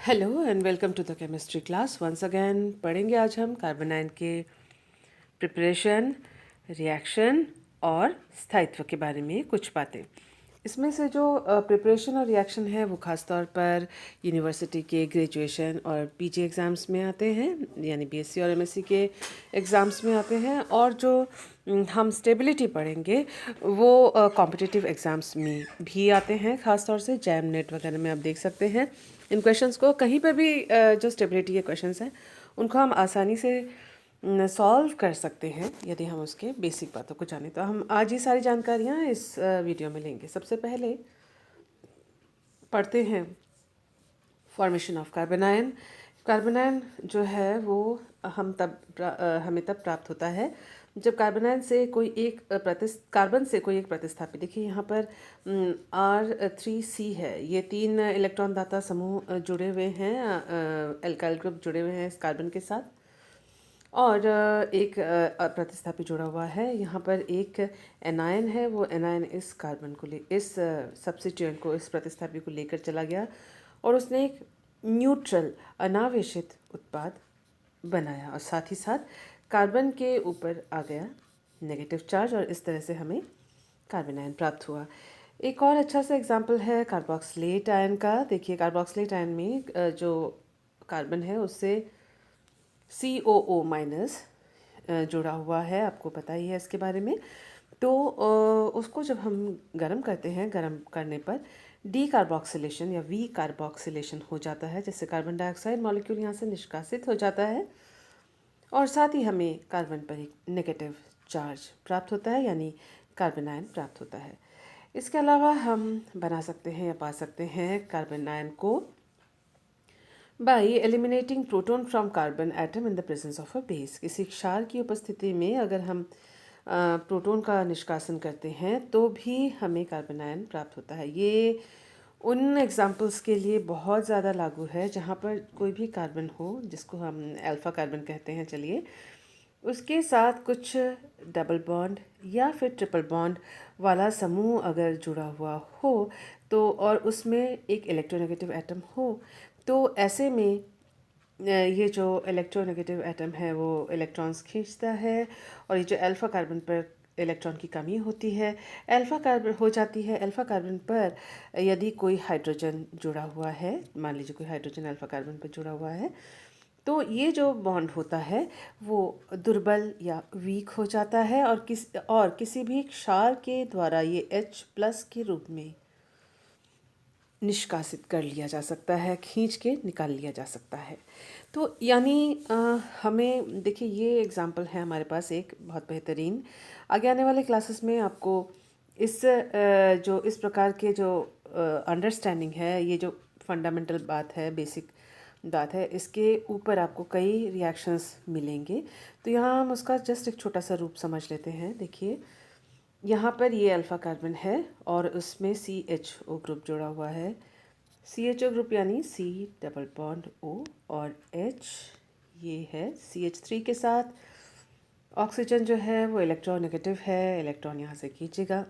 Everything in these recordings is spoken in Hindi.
Hello and welcome to the chemistry class. Once again पढ़ेंगे आज हम कार्बोनाइन के प्रिपरेशन, रिएक्शन और स्थायित्व के बारे में कुछ बातें। इसमें से जो प्रिपरेशन और रिएक्शन है वो ख़ास तौर पर यूनिवर्सिटी के ग्रेजुएशन और पीजी एग्ज़ाम्स में आते हैं, यानी बीएससी और एमएससी के एग्ज़ाम्स में आते हैं। और जो हम स्टेबिलिटी पढ़ेंगे वो कॉम्पिटिटिव एग्ज़ाम्स में भी आते हैं, ख़ास तौर से जैम नेट वगैरह में आप देख सकते हैं इन क्वेश्चंस को। कहीं पर भी जो स्टेबिलिटी के क्वेश्चंस हैं उनको हम आसानी से सॉल्व कर सकते हैं यदि हम उसके बेसिक बातों को जानें। तो हम आज ये सारी जानकारियाँ इस वीडियो में लेंगे। सबसे पहले पढ़ते हैं फॉर्मेशन ऑफ कार्बोनाइन। कार्बोनाइन जो है वो हमें तब प्राप्त होता है जब कार्बोनाइन से कोई एक कार्बन से कोई एक प्रतिस्थापी, देखिए यहाँ पर R3C है, ये 3 इलेक्ट्रॉन दाता समूह जुड़े हुए हैं, एल्काइल ग्रुप जुड़े हुए हैं इस कार्बन के साथ, और एक प्रतिस्थापी जुड़ा हुआ है। यहाँ पर एक एनायन है, वो एनायन इस कार्बन को इस सब्स्टिट्यूएंट को, इस प्रतिस्थापी को लेकर चला गया और उसने एक न्यूट्रल अनावेशित उत्पाद बनाया, और साथ ही साथ कार्बन के ऊपर आ गया नेगेटिव चार्ज, और इस तरह से हमें कार्बोनाइन प्राप्त हुआ। एक और अच्छा सा एग्जाम्पल है कार्बोक्सिलेट आयन का। देखिए कार्बोक्सिलेट आयन में जो कार्बन है उससे COO माइनस जुड़ा हुआ है, आपको पता ही है इसके बारे में। तो उसको जब हम गर्म करते हैं, गर्म करने पर डी कार्बोक्सिलेशन या वी कार्बोक्सिलेशन हो जाता है, जिससे कार्बन डाइऑक्साइड मॉलिक्यूल यहाँ से निष्कासित हो जाता है, और साथ ही हमें कार्बन पर एक नेगेटिव चार्ज प्राप्त होता है, यानी कार्बोनाइन प्राप्त होता है। इसके अलावा हम बना सकते हैं या पा सकते हैं कार्बोनाइन को bye eliminating proton from carbon atom in the presence of a base. किसी क्षार की उपस्थिति में अगर हम प्रोटॉन का निष्कासन करते हैं तो भी हमें कार्बोनाइन प्राप्त होता है। ये उन एग्जाम्पल्स के लिए बहुत ज़्यादा लागू है जहाँ पर कोई भी कार्बन हो, जिसको हम अल्फ़ा कार्बन कहते हैं, चलिए, उसके साथ कुछ डबल बॉन्ड या फिर ट्रिपल बॉन्ड वाला समूह अगर जुड़ा हुआ हो तो, और उसमें एक इलेक्ट्रोनेगेटिव एटम हो, तो ऐसे में ये जो इलेक्ट्रोनेगेटिव एटम है वो इलेक्ट्रॉन्स खींचता है, और ये जो अल्फ़ा कार्बन पर इलेक्ट्रॉन की कमी होती है, अल्फ़ा कार्बन हो जाती है। अल्फ़ा कार्बन पर यदि कोई हाइड्रोजन जुड़ा हुआ है, मान लीजिए कोई हाइड्रोजन अल्फ़ा कार्बन पर जुड़ा हुआ है, तो ये जो बॉन्ड होता है वो दुर्बल या वीक हो जाता है, और किसी भी क्षार के द्वारा ये H+ के रूप में निष्कासित कर लिया जा सकता है, खींच के निकाल लिया जा सकता है। तो यानी हमें देखिए ये एग्जांपल है हमारे पास एक बहुत बेहतरीन। आगे आने वाले क्लासेस में आपको इस जो इस प्रकार के जो अंडरस्टैंडिंग है, ये जो फंडामेंटल बात है, बेसिक बात है, इसके ऊपर आपको कई रिएक्शंस मिलेंगे। तो यहाँ हम उसका जस्ट एक छोटा सा रूप समझ लेते हैं। देखिए यहाँ पर ये अल्फ़ा कार्बन है और उसमें CHO ग्रुप जुड़ा हुआ है। CHO ग्रुप यानी C डबल बॉन्ड O और H, ये है CH3 के साथ। ऑक्सीजन जो है वो इलेक्ट्रोनेगेटिव है, इलेक्ट्रॉन यहाँ से खींचेगा,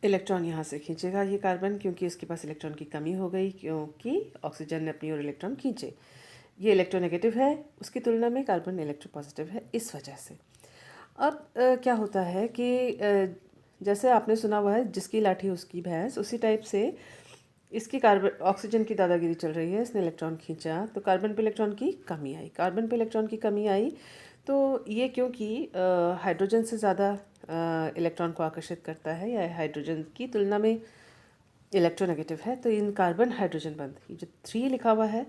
इलेक्ट्रॉन यहाँ से खींचेगा ये कार्बन, क्योंकि इसके पास इलेक्ट्रॉन की कमी हो गई, क्योंकि ऑक्सीजन ने अपनी ओर इलेक्ट्रॉन खींचे। ये इलेक्ट्रोनेगेटिव है, उसकी तुलना में कार्बन इलेक्ट्रोपॉजिटिव है, इस वजह से। अब क्या होता है कि जैसे आपने सुना हुआ है जिसकी लाठी उसकी भैंस, उसी टाइप से इसकी कार्बन ऑक्सीजन की दादागिरी चल रही है। इसने इलेक्ट्रॉन खींचा तो कार्बन पे इलेक्ट्रॉन की कमी आई, कार्बन पे इलेक्ट्रॉन की कमी आई, तो ये क्योंकि हाइड्रोजन से ज़्यादा इलेक्ट्रॉन को आकर्षित करता है, या हाइड्रोजन की तुलना में इलेक्ट्रोनेगेटिव है, तो इन कार्बन हाइड्रोजन बंध, ये जो 3 लिखा हुआ है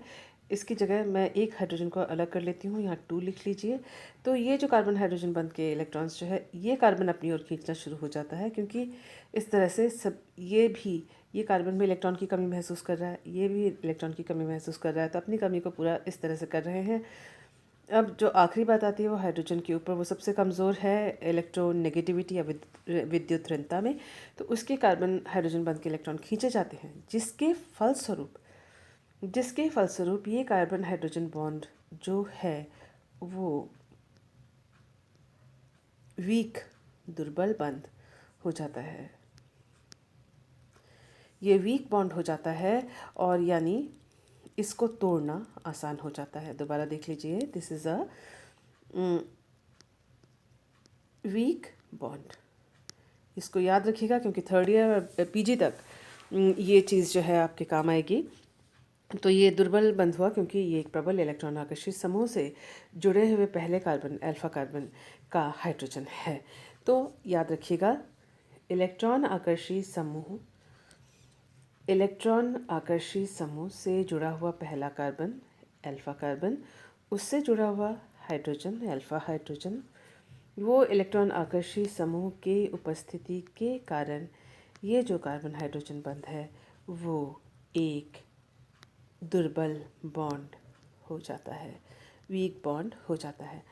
इसकी जगह मैं एक हाइड्रोजन को अलग कर लेती हूँ, यहाँ 2 लिख लीजिए। तो ये जो कार्बन हाइड्रोजन बंध के इलेक्ट्रॉन्स जो है, ये कार्बन अपनी ओर खींचना शुरू हो जाता है, क्योंकि इस तरह से सब ये कार्बन में इलेक्ट्रॉन की कमी महसूस कर रहा है, ये भी इलेक्ट्रॉन की कमी महसूस कर रहा है, तो अपनी कमी को पूरा इस तरह से कर रहे हैं। अब जो आखिरी बात आती है वो हाइड्रोजन के ऊपर, वो सबसे कमज़ोर है इलेक्ट्रोनेगेटिविटी या विद्युत ऋणता में, तो उसके कार्बन हाइड्रोजन बंध के इलेक्ट्रॉन खींचे जाते हैं, जिसके फलस्वरूप ये कार्बन हाइड्रोजन बॉन्ड जो है वो वीक, दुर्बल बंध हो जाता है। ये वीक बॉन्ड हो जाता है और यानी इसको तोड़ना आसान हो जाता है। दोबारा देख लीजिए, this is a weak bond. इसको याद रखिएगा क्योंकि थर्ड ईयर पीजी तक ये चीज़ जो है आपके काम आएगी। तो ये दुर्बल बंध हुआ क्योंकि ये एक प्रबल इलेक्ट्रॉन आकर्षित समूह से जुड़े हुए पहले कार्बन अल्फा कार्बन का हाइड्रोजन है। तो याद रखिएगा, इलेक्ट्रॉन आकर्षी समूह से जुड़ा हुआ पहला कार्बन अल्फा कार्बन, उससे जुड़ा हुआ हाइड्रोजन अल्फा हाइड्रोजन, वो इलेक्ट्रॉन आकर्षी समूह के उपस्थिति के कारण ये जो कार्बन हाइड्रोजन बंध है वो एक दुर्बल बॉन्ड हो जाता है, वीक बॉन्ड हो जाता है।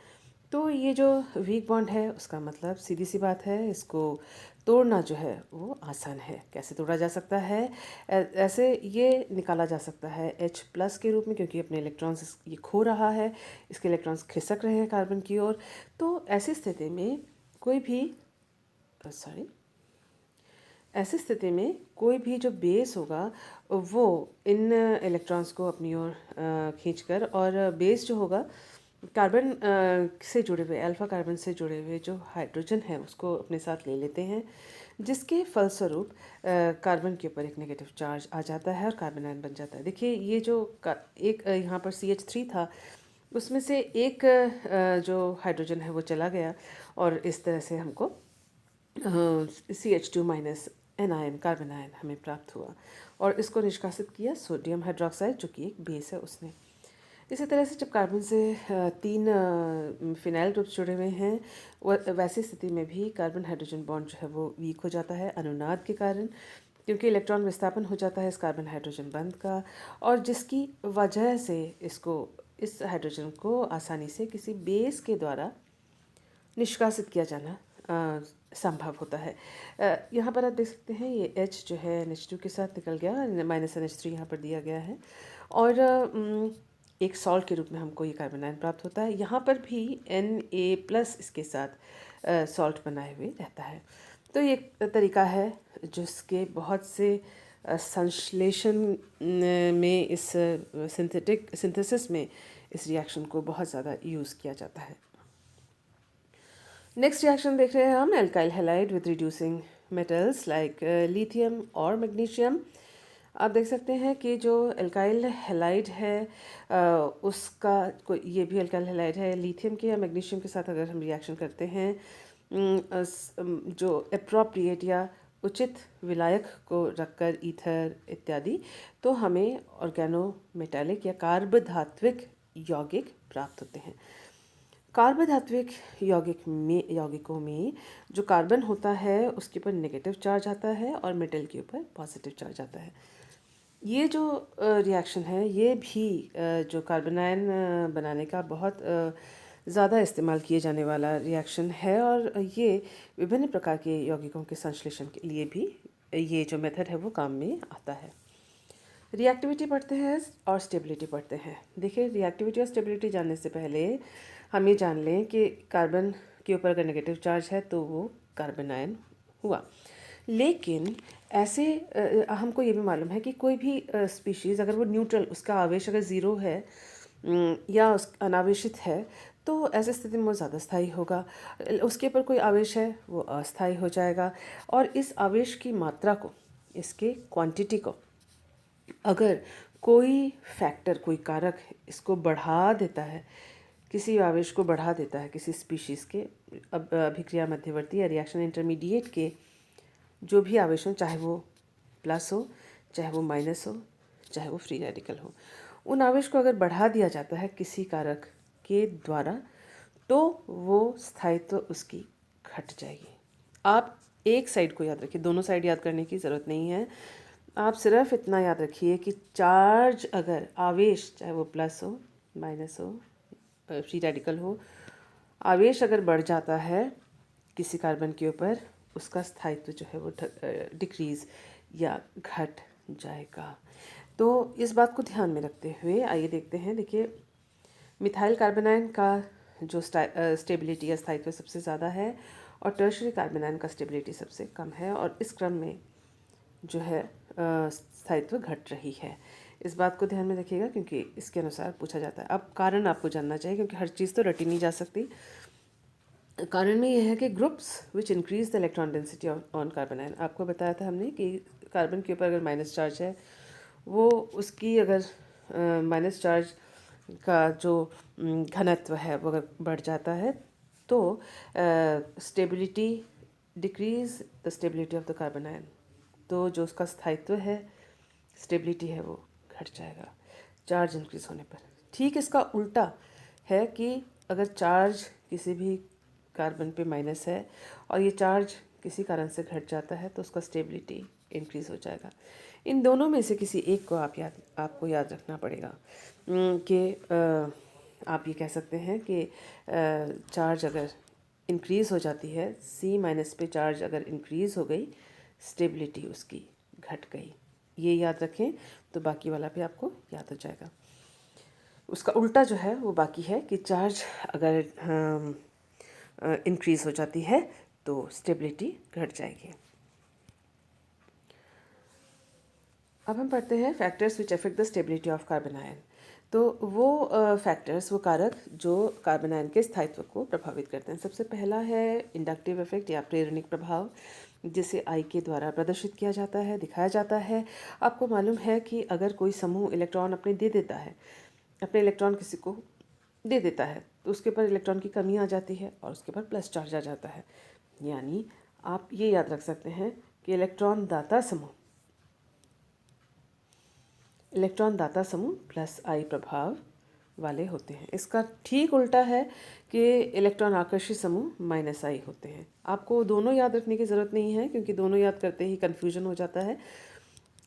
तो ये जो वीक बॉन्ड है उसका मतलब सीधी सी बात है, इसको तोड़ना जो है वो आसान है। कैसे तोड़ा जा सकता है? ऐसे ये निकाला जा सकता है H+ के रूप में, क्योंकि अपने इलेक्ट्रॉन्स ये खो रहा है, इसके इलेक्ट्रॉन्स खिसक रहे हैं कार्बन की ओर। तो ऐसी स्थिति में कोई भी जो बेस होगा वो इन इलेक्ट्रॉन्स को अपनी ओर खींचकर, और बेस जो होगा कार्बन से जुड़े हुए अल्फा कार्बन से जुड़े हुए जो हाइड्रोजन है उसको अपने साथ ले लेते हैं, जिसके फलस्वरूप कार्बन के ऊपर एक नेगेटिव चार्ज आ जाता है और कार्बन आयन बन जाता है। देखिए, ये जो एक यहाँ पर CH3 था, उसमें से एक जो हाइड्रोजन है वो चला गया और इस तरह से हमको CH2- एनायन कार्बन आयन हमें प्राप्त हुआ, और इसको निष्कासित किया सोडियम हाइड्रोक्साइड जो कि एक बेस है उसने। इसी तरह से जब कार्बन से 3 फिनाइल ग्रुप्स जुड़े हुए हैं, वैसी स्थिति में भी कार्बन हाइड्रोजन बॉन्ड जो है वो वीक हो जाता है अनुनाद के कारण, क्योंकि इलेक्ट्रॉन विस्थापन हो जाता है इस कार्बन हाइड्रोजन बंध का, और जिसकी वजह से इस हाइड्रोजन को आसानी से किसी बेस के द्वारा निष्कासित किया जाना संभव होता है। यहाँ पर आप देख सकते हैं ये H जो है NH2 के साथ निकल गया, -NH3 यहाँ पर दिया गया है, और एक सॉल्ट के रूप में हमको ये कार्बन आयन प्राप्त होता है। यहाँ पर भी Na+ इसके साथ सॉल्ट बनाए हुए रहता है। तो ये एक तरीका है जिसके बहुत से संश्लेषण में इस सिंथेसिस में इस रिएक्शन को बहुत ज़्यादा यूज़ किया जाता है। नेक्स्ट रिएक्शन देख रहे हैं हम, alkyl halide with reducing metals like lithium और मैग्नीशियम। आप देख सकते हैं कि जो एल्काइल हैलाइड है उसका ये भी एल्काइल हैलाइड है। लिथियम के या मैग्नीशियम के साथ अगर हम रिएक्शन करते हैं, जो एप्रोप्रिएट या उचित विलायक को रखकर ईथर इत्यादि, तो हमें ऑर्गेनोमेटालिक या कार्बधात्विक यौगिक प्राप्त होते हैं। कार्बधात्विक यौगिकों में जो कार्बन होता है उसके ऊपर नेगेटिव चार्ज आता है और मेटल के ऊपर पॉजिटिव चार्ज आता है। ये जो रिएक्शन है ये भी जो कार्बन आयन बनाने का बहुत ज़्यादा इस्तेमाल किए जाने वाला रिएक्शन है, और ये विभिन्न प्रकार के यौगिकों के संश्लेषण के लिए भी ये जो मेथड है वो काम में आता है। रिएक्टिविटी पढ़ते हैं और स्टेबिलिटी पढ़ते हैं। देखिए, रिएक्टिविटी और स्टेबिलिटी जानने से पहले हम ये जान लें कि कार्बन के ऊपर अगर नेगेटिव चार्ज है तो वो कार्बन आयन हुआ। लेकिन ऐसे हमको ये भी मालूम है कि कोई भी स्पीशीज़ अगर वो न्यूट्रल, उसका आवेश अगर ज़ीरो है या उस अनावेशित है, तो ऐसी स्थिति में वो ज़्यादा स्थायी होगा। उसके ऊपर कोई आवेश है वो अस्थायी हो जाएगा। और इस आवेश की मात्रा को, इसके क्वांटिटी को अगर कोई फैक्टर, कोई कारक इसको बढ़ा देता है, किसी आवेश को बढ़ा देता है किसी स्पीशीज़ के अभिक्रिया मध्यवर्ती या रिएक्शन इंटरमीडिएट के जो भी आवेश हो, चाहे वो प्लस हो, चाहे वो माइनस हो, चाहे वो फ्री रेडिकल हो, उन आवेश को अगर बढ़ा दिया जाता है किसी कारक के द्वारा, तो वो स्थायित्व उसकी घट जाएगी। आप एक साइड को याद रखिए, दोनों साइड याद करने की ज़रूरत नहीं है। आप सिर्फ इतना याद रखिए कि चार्ज, अगर आवेश चाहे वो प्लस हो, माइनस हो, फ्री रेडिकल हो, आवेश अगर बढ़ जाता है किसी कार्बन के ऊपर, उसका स्थायित्व जो है वो डिक्रीज़ या घट जाएगा। तो इस बात को ध्यान में रखते हुए आइए देखते हैं। देखिए, मिथाइल कार्बन आयन का जो स्टेबिलिटी या स्थायित्व सबसे ज़्यादा है, और टर्शरी कार्बन आयन का स्टेबिलिटी सबसे कम है, और इस क्रम में जो है स्थायित्व घट रही है। इस बात को ध्यान में रखिएगा क्योंकि इसके अनुसार पूछा जाता है। अब कारण आपको जानना चाहिए क्योंकि हर चीज़ तो रटी नहीं जा सकती। कारण में यह है कि groups which increase the electron density on carbon ion, आपको बताया था हमने कि कार्बन के ऊपर अगर माइनस चार्ज है, वो उसकी अगर माइनस चार्ज का जो घनत्व है वो अगर बढ़ जाता है तो stability decrease the stability of the carbon ion, तो जो उसका स्थायित्व है, स्टेबिलिटी है, वो घट जाएगा चार्ज इंक्रीज होने पर। ठीक इसका उल्टा है कि अगर चार्ज किसी भी कार्बन पे माइनस है और ये चार्ज किसी कारण से घट जाता है तो उसका स्टेबिलिटी इंक्रीज हो जाएगा। इन दोनों में से किसी एक को आपको याद रखना पड़ेगा कि आप ये कह सकते हैं कि चार्ज अगर इंक्रीज़ हो जाती है, C माइनस पे चार्ज अगर इंक्रीज़ हो गई, स्टेबिलिटी उसकी घट गई। ये याद रखें तो बाकी वाला भी आपको याद हो जाएगा। उसका उल्टा जो है वो बाकी है कि चार्ज अगर इंक्रीज़ हो जाती है तो स्टेबिलिटी घट जाएगी। अब हम पढ़ते हैं factors which affect the stability of carbon ion. तो वो फैक्टर्स, वो कारक जो कार्बन आयन के स्थायित्व को प्रभावित करते हैं। सबसे पहला है इंडक्टिव इफेक्ट या प्रेरणिक प्रभाव, जिसे आई के द्वारा प्रदर्शित किया जाता है, दिखाया जाता है। आपको मालूम है कि अगर कोई समूह इलेक्ट्रॉन अपने दे देता है, अपने इलेक्ट्रॉन किसी को दे देता है, तो उसके ऊपर इलेक्ट्रॉन की कमी आ जाती है और उसके ऊपर प्लस चार्ज आ जाता है। यानी आप ये याद रख सकते हैं कि इलेक्ट्रॉन दाता समूह प्लस आई प्रभाव वाले होते हैं। इसका ठीक उल्टा है कि इलेक्ट्रॉन आकर्षित समूह माइनस आई होते हैं। आपको दोनों याद रखने की ज़रूरत नहीं है क्योंकि दोनों याद करते ही कन्फ्यूजन हो जाता है।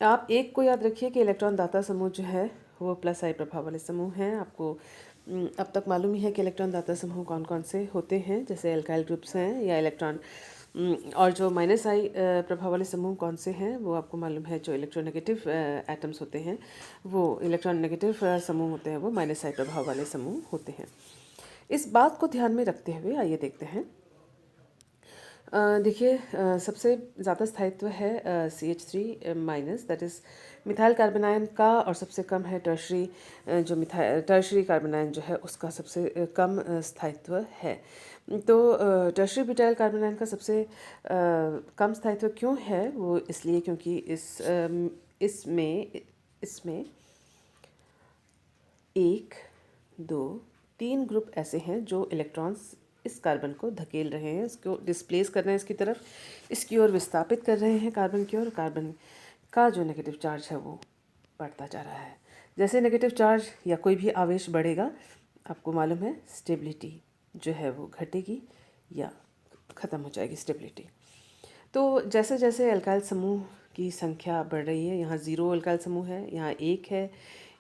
आप एक को याद रखिए कि इलेक्ट्रॉन दाता समूह जो है वो प्लस आई प्रभाव वाले समूह हैं। आपको अब तक मालूम ही है कि इलेक्ट्रॉन दाता समूह कौन कौन से होते हैं, जैसे एल्काइल ग्रुप्स हैं या इलेक्ट्रॉन और जो माइनस आई प्रभाव वाले समूह कौन से हैं वो आपको मालूम है। जो इलेक्ट्रोनेगेटिव एटम्स होते हैं, वो इलेक्ट्रॉन नेगेटिव समूह होते हैं, वो माइनस आई प्रभाव वाले समूह होते हैं। इस बात को ध्यान में रखते हुए आइए देखते हैं। देखिए, सबसे ज़्यादा स्थायित्व है CH3 minus, that is methyl carbon ion का, और सबसे कम है टर्शरी कार्बन आयन जो है उसका सबसे कम स्थायित्व है। तो टर्शरी ब्यूटाइल कार्बन आयन का सबसे कम स्थायित्व क्यों है? वो इसलिए क्योंकि इसमें 1, 2, 3 ग्रुप ऐसे हैं जो इलेक्ट्रॉन्स इस कार्बन को धकेल रहे हैं, इसको डिस्प्लेस कर रहे हैं इसकी तरफ, इसकी ओर विस्थापित कर रहे हैं कार्बन की ओर। कार्बन का जो नेगेटिव चार्ज है वो बढ़ता जा रहा है। जैसे नेगेटिव चार्ज या कोई भी आवेश बढ़ेगा, आपको मालूम है स्टेबिलिटी जो है वो घटेगी या ख़त्म हो जाएगी स्टेबिलिटी। तो जैसे जैसे एल्काइल समूह की संख्या बढ़ रही है, यहाँ 0 एल्काइल समूह है, यहाँ 1 है,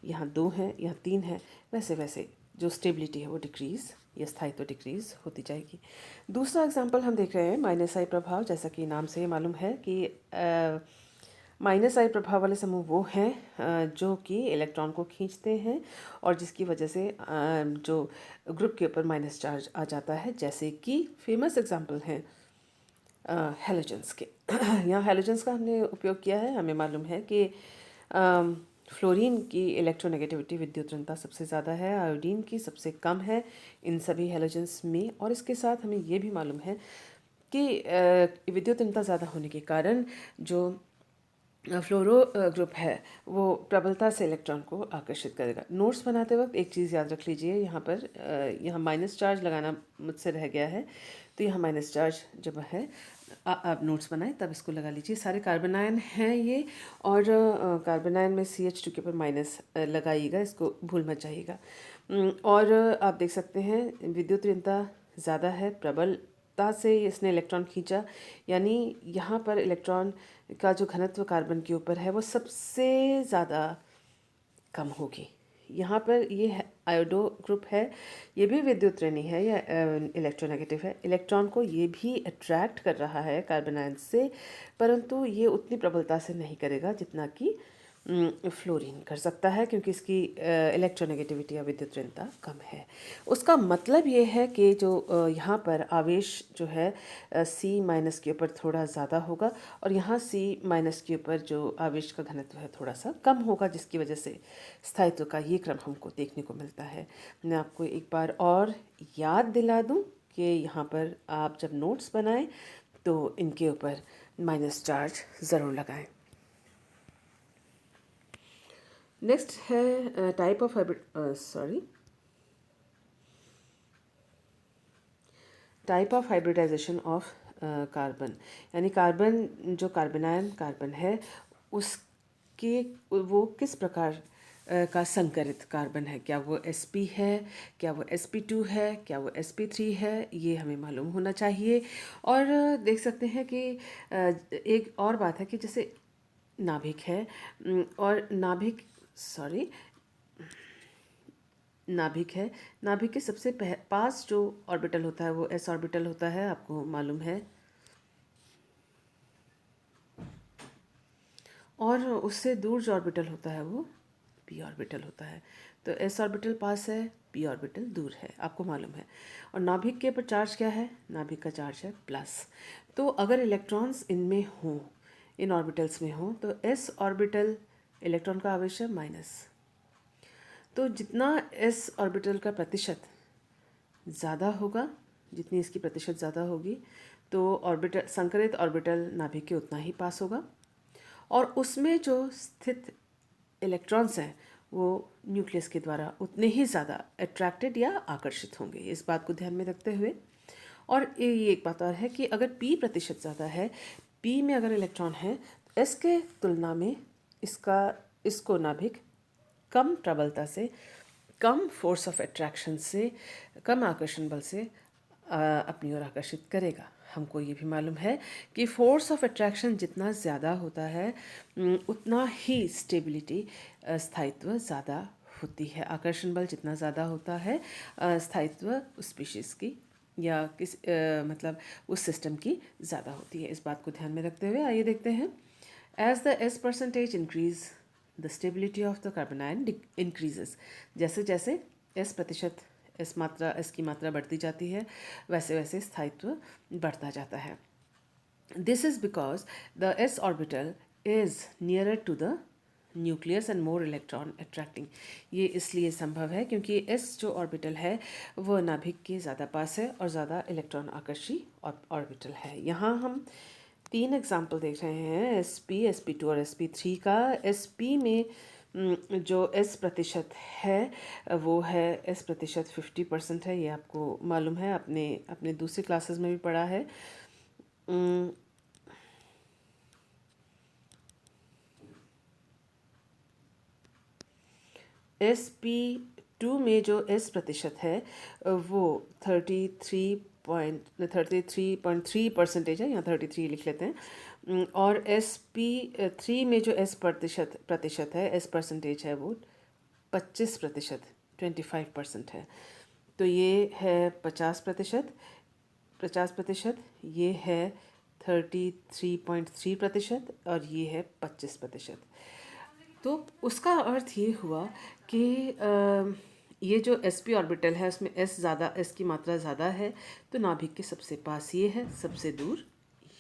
यहाँ 2 है, यहाँ 3 है, वैसे वैसे जो स्टेबिलिटी है वो डिक्रीज़ या स्थायित्व डिक्रीज़ होती जाएगी। दूसरा एग्जांपल हम देख रहे हैं माइनस आई प्रभाव। जैसा कि नाम से मालूम है कि माइनस आई प्रभाव वाले समूह वो हैं जो कि इलेक्ट्रॉन को खींचते हैं और जिसकी वजह से जो ग्रुप के ऊपर माइनस चार्ज आ जाता है, जैसे कि फेमस एग्जांपल हैं हैलोजेंस के। यहाँ हैलोजेंस का हमने उपयोग किया है। हमें मालूम है कि फ्लोरीन की इलेक्ट्रोनेगेटिविटी, विद्युत ऋणता सबसे ज़्यादा है, आयोडीन की सबसे कम है इन सभी हैलोजेंस में। और इसके साथ हमें ये भी मालूम है कि विद्युत ऋणता ज़्यादा होने के कारण जो फ्लोरो ग्रुप है वो प्रबलता से इलेक्ट्रॉन को आकर्षित करेगा। नोट्स बनाते वक्त एक चीज़ याद रख लीजिए, यहाँ पर यहाँ माइनस चार्ज लगाना मुझसे रह गया है, तो यहाँ माइनस चार्ज जब है आप नोट्स बनाएं तब इसको लगा लीजिए। सारे कार्बन आयन हैं ये, और कार्बन आयन में CH2 के ऊपर माइनस लगाइएगा, इसको भूल मत जाइएगा। और आप देख सकते हैं विद्युत ऋणता ज़्यादा है, प्रबलता से इसने इलेक्ट्रॉन खींचा, यानी यहाँ पर इलेक्ट्रॉन का जो घनत्व कार्बन के ऊपर है वो सबसे ज़्यादा कम होगी। यहाँ पर ये आयोडो ग्रुप है, ये भी विद्युत ऋणी है या इलेक्ट्रोनेगेटिव है। इलेक्ट्रॉन को ये भी अट्रैक्ट कर रहा है कार्बन आयन से, परंतु ये उतनी प्रबलता से नहीं करेगा जितना कि फ्लोरीन कर सकता है, क्योंकि इसकी इलेक्ट्रोनेगेटिविटी या विद्युत ऋणता कम है। उसका मतलब ये है कि जो यहाँ पर आवेश जो है C- के ऊपर थोड़ा ज़्यादा होगा, और यहाँ C- के ऊपर जो आवेश का घनत्व है थोड़ा सा कम होगा, जिसकी वजह से स्थायित्व का ये क्रम हमको देखने को मिलता है। मैं आपको एक बार और याद दिला दूं कि यहाँ पर आप जब नोट्स बनाएं तो इनके ऊपर माइनस चार्ज ज़रूर लगाएं। नेक्स्ट है type of type of hybridization of carbon, यानी कार्बन जो कार्बनायन कार्बन है उसके वो किस प्रकार का संकरित कार्बन है। क्या वो sp है, क्या वो sp2 है, क्या वो sp3 है, ये हमें मालूम होना चाहिए। और देख सकते हैं कि एक और बात है कि जैसे नाभिक है, और नाभिक है, नाभिक के सबसे पास जो ऑर्बिटल होता है वो s ऑर्बिटल होता है, आपको मालूम है। और उससे दूर जो ऑर्बिटल होता है वो p ऑर्बिटल होता है। तो s ऑर्बिटल पास है, p ऑर्बिटल दूर है, आपको मालूम है। और नाभिक के ऊपर चार्ज क्या है, नाभिक का चार्ज है प्लस। तो अगर इलेक्ट्रॉन्स इनमें हों, इन ऑर्बिटल्स में हों, तो s ऑर्बिटल इलेक्ट्रॉन का आवेश है माइनस। तो जितना s ऑर्बिटल का प्रतिशत ज़्यादा होगा, जितनी इसकी प्रतिशत ज़्यादा होगी, तो ऑर्बिटल संकरित ऑर्बिटल नाभिक के उतना ही पास होगा, और उसमें जो स्थित इलेक्ट्रॉन्स हैं वो न्यूक्लियस के द्वारा उतने ही ज़्यादा अट्रैक्टेड या आकर्षित होंगे। इस बात को ध्यान में रखते हुए, और ये एक बात और है कि अगर p प्रतिशत ज़्यादा है, p में अगर इलेक्ट्रॉन है, तो s के तुलना में इसको नाभिक कम प्रबलता से, कम फोर्स ऑफ अट्रैक्शन से, कम आकर्षण बल से अपनी ओर आकर्षित करेगा। हमको ये भी मालूम है कि फोर्स ऑफ अट्रैक्शन जितना ज़्यादा होता है उतना ही स्टेबिलिटी स्थायित्व ज़्यादा होती है। आकर्षण बल जितना ज़्यादा होता है स्थायित्व उस स्पीशीज़ की या मतलब उस सिस्टम की ज़्यादा होती है। इस बात को ध्यान में रखते हुए आइए देखते हैं। As the s percentage increase the stability of the carbon ion increases. जैसे जैसे s की मात्रा बढ़ती जाती है, वैसे वैसे स्थायित्व बढ़ता जाता है। This is because the s orbital is nearer to the nucleus and more electron attracting. ये इसलिए संभव है क्योंकि s जो ऑर्बिटल है वह नाभिक के ज़्यादा पास है और ज़्यादा इलेक्ट्रॉन आकर्षी ऑर्बिटल है। यहाँ हम 3 एग्जाम्पल देख रहे हैं, sp, sp2 और sp3 का। sp में जो s प्रतिशत है वो है s प्रतिशत 50% है, ये आपको मालूम है, अपने दूसरी क्लासेस में भी पढ़ा है। sp2 में जो s प्रतिशत है वो 33.3% है, यहाँ 33 लिख लेते हैं। और sp3 में जो s प्रतिशत है, s परसेंटेज है, वो 25%, 25% है। तो ये है 50%, ये है 33.3%, और ये है 25%। तो उसका अर्थ ये हुआ कि ये जो sp ऑर्बिटल है उसमें s की मात्रा ज़्यादा है, तो नाभिक के सबसे पास ये है, सबसे दूर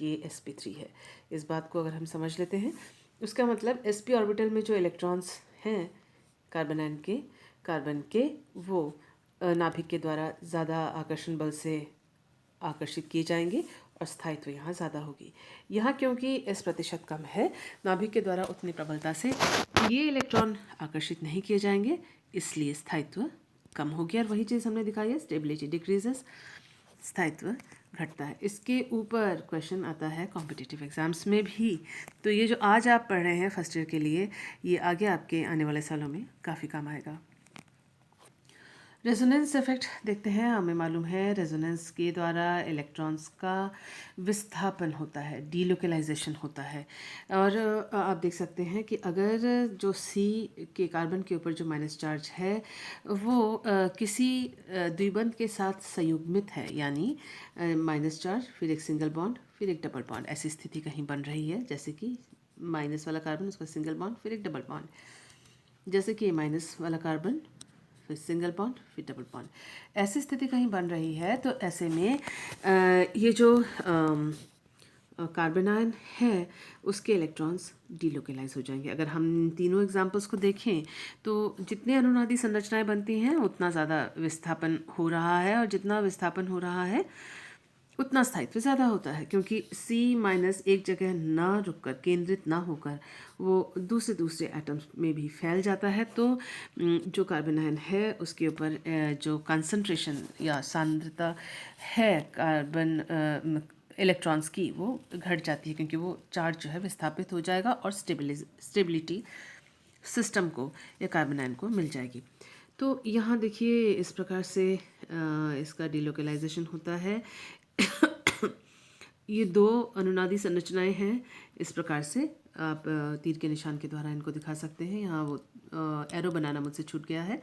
ये sp3 है। इस बात को अगर हम समझ लेते हैं, उसका मतलब sp ऑर्बिटल में जो इलेक्ट्रॉन्स हैं कार्बन के वो नाभिक के द्वारा ज़्यादा आकर्षण बल से आकर्षित किए जाएंगे और स्थायित्व यहाँ ज़्यादा होगी। यहाँ क्योंकि s प्रतिशत कम है, नाभिक के द्वारा उतनी प्रबलता से ये इलेक्ट्रॉन आकर्षित नहीं किए जाएंगे, इसलिए स्थायित्व कम होगी। और वही चीज़ हमने दिखाई है, स्टेबिलिटी डिक्रीजेस, स्थायित्व घटता है। इसके ऊपर क्वेश्चन आता है कॉम्पिटिटिव एग्जाम्स में भी। तो ये जो आज आप पढ़ रहे हैं फर्स्ट ईयर के लिए, ये आगे आपके आने वाले सालों में काफ़ी काम आएगा। रेजोनेंस इफेक्ट देखते हैं। हमें मालूम है रेजोनेंस के द्वारा इलेक्ट्रॉन्स का विस्थापन होता है, डीलोकलाइजेशन होता है। और आप देख सकते हैं कि अगर जो C के कार्बन के ऊपर जो माइनस चार्ज है वो किसी द्विबंध के साथ संयुग्मित है, यानी माइनस चार्ज फिर एक सिंगल बॉन्ड फिर एक डबल बॉन्ड, ऐसी स्थिति कहीं बन रही है, जैसे कि माइनस वाला कार्बन, उसका सिंगल बॉन्ड, फिर एक डबल बॉन्ड, जैसे कि ये माइनस वाला कार्बन, फिर सिंगल बॉन्ड, फिर डबल बॉन्ड। ऐसी स्थिति कहीं बन रही है तो ऐसे में ये जो कार्बन आयन है उसके इलेक्ट्रॉन्स डीलोकेलाइज हो जाएंगे। अगर हम तीनों एग्जाम्पल्स को देखें तो जितने अनुनादी संरचनाएं बनती हैं उतना ज़्यादा विस्थापन हो रहा है, और जितना विस्थापन हो रहा है उतना स्थायित्व ज़्यादा होता है, क्योंकि C माइनस एक जगह ना रुककर, केंद्रित ना होकर वो दूसरे एटम्स में भी फैल जाता है। तो जो कार्बन आयन है उसके ऊपर जो कंसंट्रेशन या सांद्रता है कार्बन इलेक्ट्रॉन्स की, वो घट जाती है, क्योंकि वो चार्ज जो है विस्थापित हो जाएगा और स्टेबिलिटी सिस्टम को या कार्बन आयन को मिल जाएगी। तो यहाँ देखिए इस प्रकार से इसका डिलोकेलाइजेशन होता है। ये दो अनुनादी संरचनाएं हैं, इस प्रकार से आप तीर के निशान के द्वारा इनको दिखा सकते हैं। यहाँ वो एरो बनाना मुझसे छूट गया है।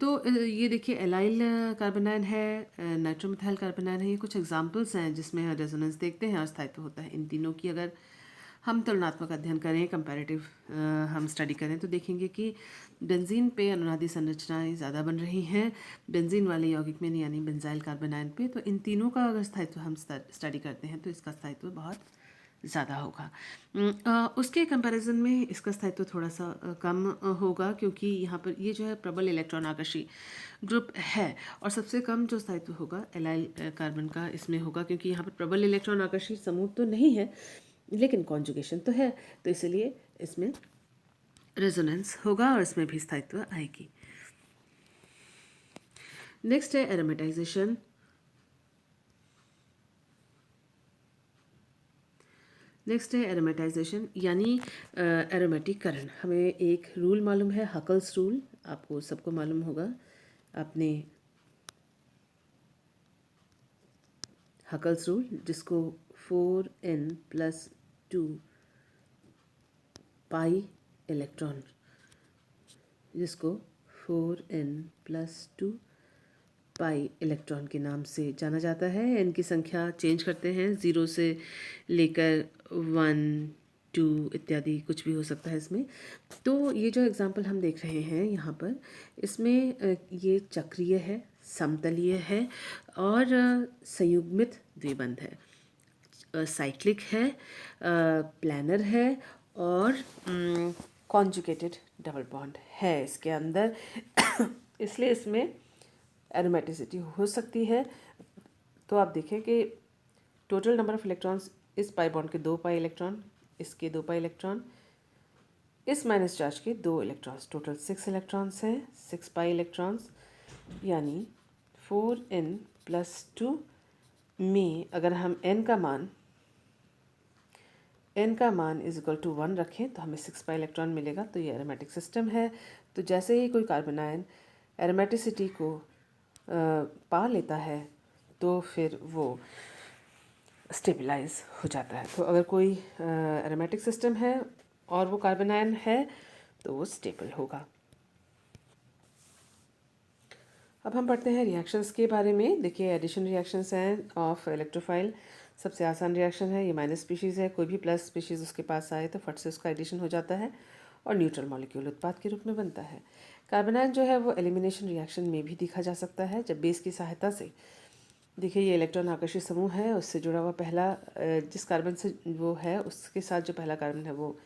तो ये देखिए एलाइल कार्बन आयन है, नाइट्रोमिथाइल कार्बन आयन है, ये कुछ एग्जांपल्स हैं जिसमें रेजोनेंस देखते हैं और स्थायित्व होता है। इन तीनों की अगर हम तुलनात्मक अध्ययन करें, कंपैरेटिव हम स्टडी करें, तो देखेंगे कि बेंजीन पे अनुनादी संरचनाएं ज़्यादा बन रही हैं बेंजीन वाले यौगिक में, यानी बेंजाइल कार्बन आयन पे। तो इन तीनों का अगर स्थायित्व हम स्टडी करते हैं तो इसका स्थायित्व बहुत ज़्यादा होगा। उसके कंपैरिजन में इसका स्थायित्व थोड़ा सा कम होगा, क्योंकि यहाँ पर ये जो है प्रबल इलेक्ट्रॉन आकर्षी ग्रुप है, और सबसे कम जो स्थायित्व होगा एलाइल कार्बन का इसमें होगा, क्योंकि यहाँ पर प्रबल इलेक्ट्रॉन आकर्षी समूह तो नहीं है लेकिन कॉन्जुगेशन तो है, तो इसलिए इसमें रेजोनेंस होगा और इसमें भी स्थायित्व आएगी। नेक्स्ट है एरोमेटाइजेशन। यानी एरोमेटिकरण। हमें एक रूल मालूम है, हकल्स रूल, आपको सबको मालूम होगा, आपने हकल्स रूल जिसको 4n+2 पाई इलेक्ट्रॉन, जिसको 4n+2 पाई इलेक्ट्रॉन के नाम से जाना जाता है। इनकी संख्या चेंज करते हैं, 0 से लेकर 1, 2 इत्यादि कुछ भी हो सकता है इसमें। तो ये जो एग्जांपल हम देख रहे हैं यहाँ पर, इसमें ये चक्रीय है, समतलीय है और संयुग्मित द्विबंध है, साइक्लिक है, प्लानर है और कॉन्जुगेटेड डबल बॉन्ड है इसके अंदर। इसलिए इसमें एरोमेटिसिटी हो सकती है। तो आप देखें कि टोटल नंबर ऑफ इलेक्ट्रॉन्स, इस पाई बॉन्ड के 2 पाई इलेक्ट्रॉन, इसके 2 पाई इलेक्ट्रॉन, इस माइनस चार्ज के 2 इलेक्ट्रॉन्स, टोटल 6 इलेक्ट्रॉन्स हैं, 6 पाई इलेक्ट्रॉन्स, यानी 4n+2 में अगर हम n का मान इज इक्वल टू 1 रखें तो हमें 6 पाई इलेक्ट्रॉन मिलेगा। तो ये एरोमेटिक सिस्टम है। तो जैसे ही कोई कार्बन आयन एरोमेटिसिटी को पा लेता है तो फिर वो स्टेबलाइज हो जाता है। तो अगर कोई एरोमेटिक सिस्टम है और वो कार्बन आयन है तो वो स्टेबल होगा। अब हम पढ़ते हैं रिएक्शंस के बारे में। देखिए एडिशन रिएक्शंस हैं ऑफ इलेक्ट्रोफाइल। सबसे आसान रिएक्शन है, ये माइनस स्पीशीज़ है, कोई भी प्लस स्पीशीज़ उसके पास आए तो फट से उसका एडिशन हो जाता है और न्यूट्रल मॉलिक्यूल उत्पाद के रूप में बनता है। कार्बन आयन जो है वो एलिमिनेशन रिएक्शन में भी देखा जा सकता है, जब बेस की सहायता से, देखिए ये इलेक्ट्रॉन आकर्षित समूह है, उससे जुड़ा हुआ पहला जिस कार्बन से वो है उसके साथ जो पहला कार्बन है वो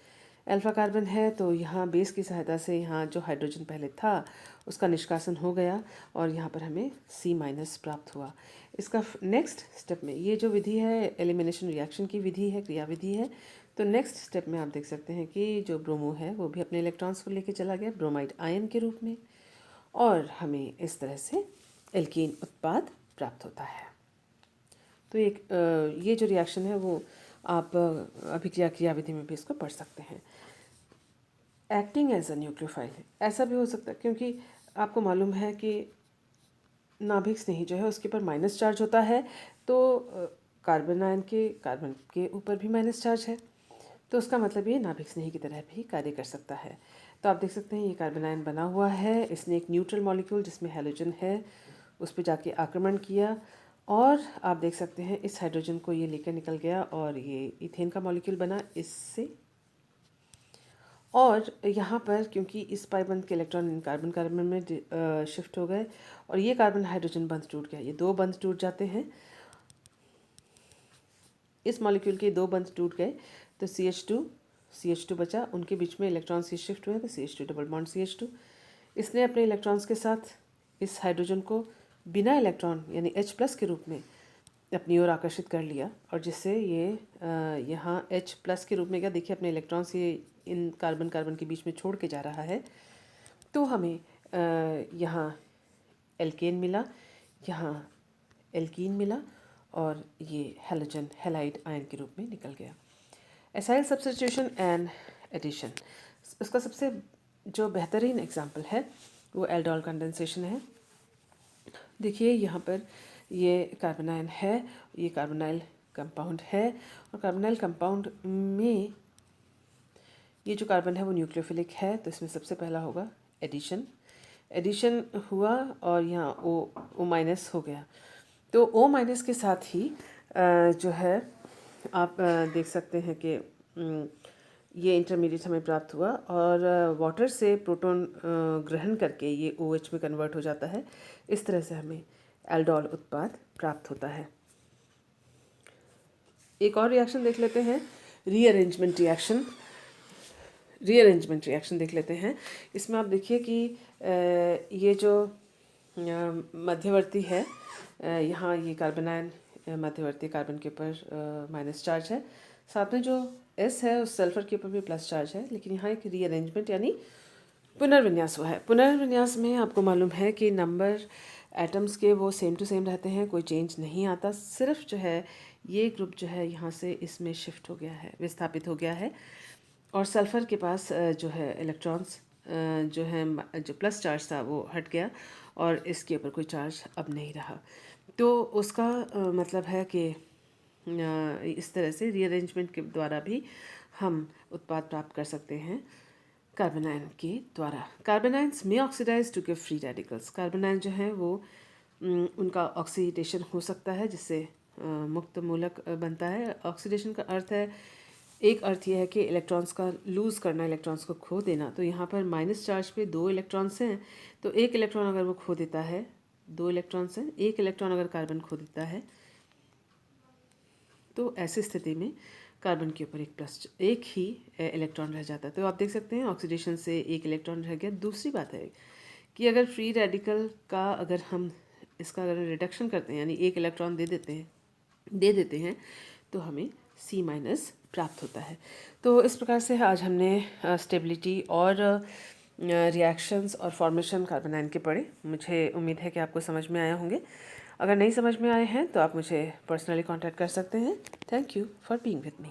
अल्फा कार्बन है। तो यहाँ बेस की सहायता से यहाँ जो हाइड्रोजन पहले था उसका निष्कासन हो गया और यहाँ पर हमें C- प्राप्त हुआ। इसका नेक्स्ट स्टेप में ये जो विधि है एलिमिनेशन रिएक्शन की विधि है, क्रियाविधि है। तो नेक्स्ट स्टेप में आप देख सकते हैं कि जो ब्रोमो है वो भी अपने इलेक्ट्रॉन्स को लेके चला गया ब्रोमाइड आयन के रूप में, और हमें इस तरह से एल्कीन उत्पाद प्राप्त होता है। तो ये जो रिएक्शन है वो आप अभिक्रिया क्रियाविधि में भी इसको पढ़ सकते हैं। एक्टिंग एज अ न्यूक्लियोफाइल, ऐसा भी हो सकता है क्योंकि आपको मालूम है कि नाभिक स्नेही जो है उसके ऊपर माइनस चार्ज होता है, तो कार्बन के ऊपर भी माइनस चार्ज है, तो उसका मतलब ये नाभिक स्नेही की तरह भी कार्य कर सकता है। तो आप देख सकते हैं ये कार्बन आयन बना हुआ है, इसने एक न्यूट्रल मॉलिक्यूल जिसमें हैलोजन है उस पर जाके आक्रमण किया और आप देख सकते हैं इस हाइड्रोजन को ये लेकर निकल गया और ये इथेन का मॉलिक्यूल बना इससे। और यहाँ पर क्योंकि इस पाई बंध के इलेक्ट्रॉन कार्बन कार्बन में शिफ्ट हो गए और ये कार्बन हाइड्रोजन बंध टूट गया, ये दो बंध टूट जाते हैं। इस मॉलिक्यूल के दो बंध टूट गए तो CH2 बचा, उनके बीच में इलेक्ट्रॉन से शिफ्ट हुए तो CH2 डबल बॉन्ड CH2। इसने अपने इलेक्ट्रॉन्स के साथ इस हाइड्रोजन को बिना इलेक्ट्रॉन यानी H+ के रूप में अपनी ओर आकर्षित कर लिया और जिससे ये यहाँ H+ के रूप में क्या देखिए अपने इलेक्ट्रॉन्स ये इन कार्बन कार्बन के बीच में छोड़ के जा रहा है। तो हमें यहाँ एल्केन मिला, यहाँ एल्कीन मिला और ये हैलोजन हैलाइड आयन के रूप में निकल गया। एसाइल सब्स्टिट्यूशन एंड एडिशन, उसका सबसे जो बेहतरीन एग्जाम्पल है वो एल्डोल कंडेंसेशन है। देखिए यहाँ पर ये कार्बोनाइल है, ये कार्बोनाइल कंपाउंड है और कार्बोनाइल कंपाउंड में ये जो कार्बन है वो न्यूक्लियोफिलिक है, तो इसमें सबसे पहला होगा एडिशन हुआ और यहाँ O- हो गया। तो O- के साथ ही जो है आप देख सकते हैं कि ये इंटरमीडिएट हमें प्राप्त हुआ और वाटर से प्रोटॉन ग्रहण करके ये OH में कन्वर्ट हो जाता है। इस तरह से हमें एल्डोल उत्पाद प्राप्त होता है। एक और रिएक्शन देख लेते हैं, रीअरेंजमेंट रिएक्शन देख लेते हैं। इसमें आप देखिए कि ये जो मध्यवर्ती है, यहाँ ये कार्बनायन मध्यवर्ती कार्बन के ऊपर माइनस चार्ज है, साथ में जो S है उस सल्फर के ऊपर भी प्लस चार्ज है, लेकिन यहाँ एक रीअरेंजमेंट यानी पुनर्विन्यास हुआ है। पुनर्विन्यास में आपको मालूम है कि नंबर एटम्स के वो सेम टू सेम रहते हैं, कोई चेंज नहीं आता, सिर्फ जो है ये ग्रुप जो है यहाँ से इसमें शिफ्ट हो गया है, विस्थापित हो गया है और सल्फ़र के पास जो है इलेक्ट्रॉन्स जो है जो प्लस चार्ज था वो हट गया और इसके ऊपर कोई चार्ज अब नहीं रहा। तो उसका मतलब है कि इस तरह से रीअरेंजमेंट के द्वारा भी हम उत्पाद प्राप्त कर सकते हैं कार्बोनाइन के द्वारा। कार्बोनाइन्स में oxidise to give free radicals, carbanion जो है वो उनका ऑक्सीडेशन हो सकता है जिससे मुक्त मूलक बनता है। ऑक्सीडेशन का अर्थ है, एक अर्थ यह है कि इलेक्ट्रॉन्स का लूज़ करना, इलेक्ट्रॉन्स को खो देना। तो यहाँ पर माइनस चार्ज पे दो इलेक्ट्रॉन्स हैं, तो एक इलेक्ट्रॉन अगर वो खो देता है, दो इलेक्ट्रॉन्स हैं, एक इलेक्ट्रॉन अगर कार्बन खो देता है तो ऐसी स्थिति में कार्बन के ऊपर एक ही इलेक्ट्रॉन रह जाता है। तो आप देख सकते हैं ऑक्सीडेशन से एक इलेक्ट्रॉन रह गया। दूसरी बात है कि अगर फ्री रेडिकल का अगर हम इसका अगर रिडक्शन करते हैं यानी एक इलेक्ट्रॉन दे देते हैं तो हमें C- प्राप्त होता है। तो इस प्रकार से आज हमने स्टेबिलिटी और रिएक्शंस और फॉर्मेशन कार्बोनाइन के पढ़े। मुझे उम्मीद है कि आपको समझ में आया होंगे। अगर नहीं समझ में आए हैं तो आप मुझे पर्सनली कांटेक्ट कर सकते हैं। Thank you for being with me.